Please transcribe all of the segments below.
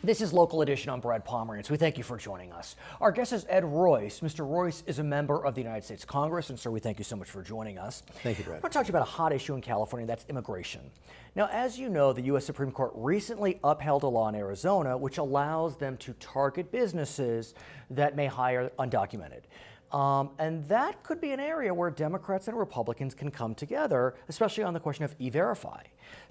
This is Local Edition. I'm Brad Pomerance. We thank you for joining us. Our guest is Ed Royce. Mr. Royce is a member of the United States Congress, and sir, we thank you so much for joining us. Thank you, Brad. I want to talk to you about a hot issue in California, that's immigration. Now, as you know, the U.S. Supreme Court recently upheld a law in Arizona which allows them to target businesses that may hire undocumented. And that could be an area where Democrats and Republicans can come together, especially on the question of E-Verify.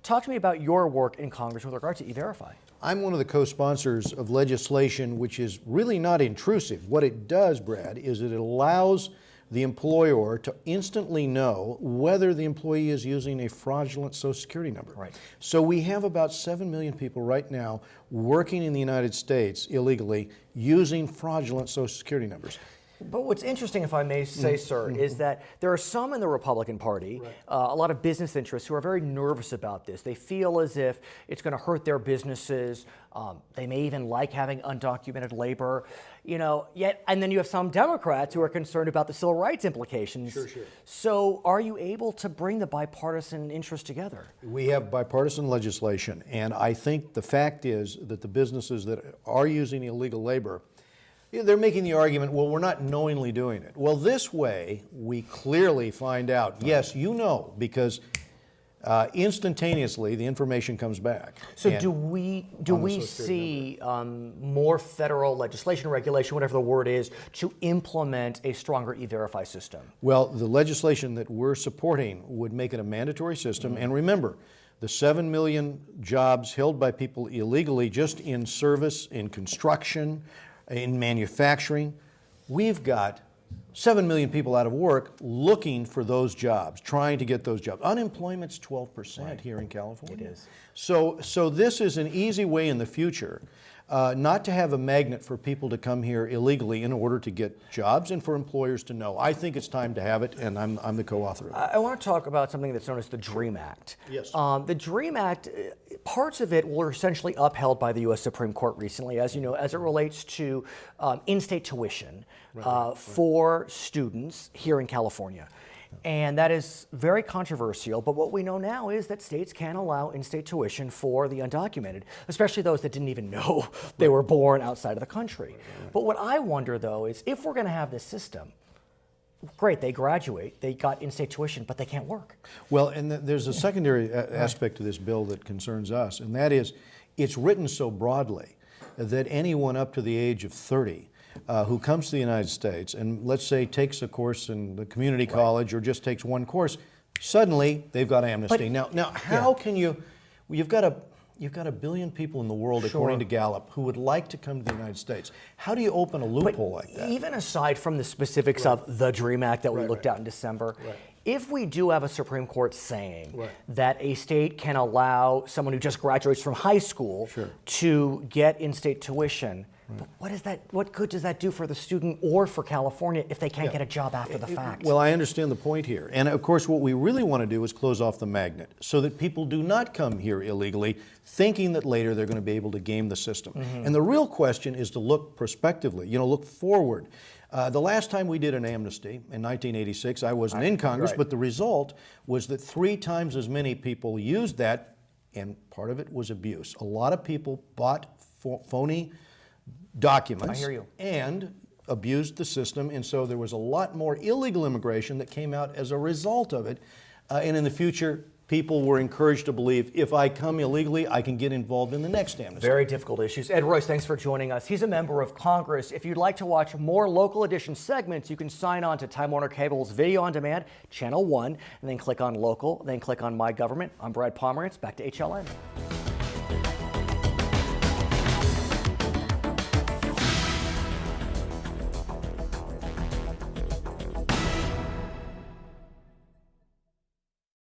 Talk to me about your work in Congress with regard to E-Verify. I'm one of the co-sponsors of legislation which is really not intrusive. What it does, Brad, is it allows the employer to instantly know whether the employee is using a fraudulent Social Security number. Right. So we have about 7 million people right now working in the United States illegally using fraudulent Social Security numbers. But what's interesting, if I may say, sir, is that there are some in the Republican Party, a lot of business interests who are very nervous about this. They feel as if it's going to hurt their businesses. They may even like having undocumented labor, and then you have some Democrats who are concerned about the civil rights implications. Sure. So are you able to bring the bipartisan interests together? We have bipartisan legislation, and I think the fact is that the businesses that are using illegal labor, they're making the argument, well, we're not knowingly doing it. Well, this way, we clearly find out, yes, because instantaneously the information comes back. So do we see more federal legislation, regulation, whatever the word is, to implement a stronger E-Verify system? Well, the legislation that we're supporting would make it a mandatory system. And remember, the 7 million jobs held by people illegally just in service, in construction, in manufacturing, we've got 7 million people out of work looking for those jobs, trying to get those jobs. Unemployment's 12% here in California. It is. So this is an easy way in the future not to have a magnet for people to come here illegally in order to get jobs and for employers to know. I think it's time to have it, and I'm the co-author of it. I want to talk about something that's known as the DREAM Act. Yes. The DREAM Act, parts of it were essentially upheld by the U.S. Supreme Court recently, as you know, as it relates to in-state tuition for students here in California. And that is very controversial, but what we know now is that states can allow in-state tuition for the undocumented, especially those that didn't even know they were born outside of the country. But what I wonder, though, is if we're going to have this system, great, they graduate, they got in-state tuition, but they can't work. Well, and there's a secondary aspect to this bill that concerns us, and that is it's written so broadly that anyone up to the age of 30 who comes to the United States and, let's say, takes a course in the community college or just takes one course, suddenly they've got amnesty. Now, how can you've got a billion people in the world, according to Gallup, who would like to come to the United States. How do you open a loophole like that? Even aside from the specifics of the DREAM Act that we looked at in December, if we do have a Supreme Court saying that a state can allow someone who just graduates from high school to get in-state tuition, but what good does that do for the student or for California if they can't get a job after the fact? Well, I understand the point here. And of course, what we really want to do is close off the magnet so that people do not come here illegally thinking that later they're going to be able to game the system. And the real question is to look prospectively, look forward. The last time we did an amnesty in 1986, I wasn't in Congress, but the result was that 3 times as many people used that, and part of it was abuse. A lot of people bought phony documents and abused the system, and so there was a lot more illegal immigration that came out as a result of it. And in the future, people were encouraged to believe, if I come illegally, I can get involved in the next amnesty. Very difficult issues. Ed Royce, thanks for joining us. He's a member of Congress. If you'd like to watch more Local Edition segments, you can sign on to Time Warner Cable's Video On Demand, Channel 1, and then click on Local, then click on My Government. I'm Brad Pomerance. Back to HLN.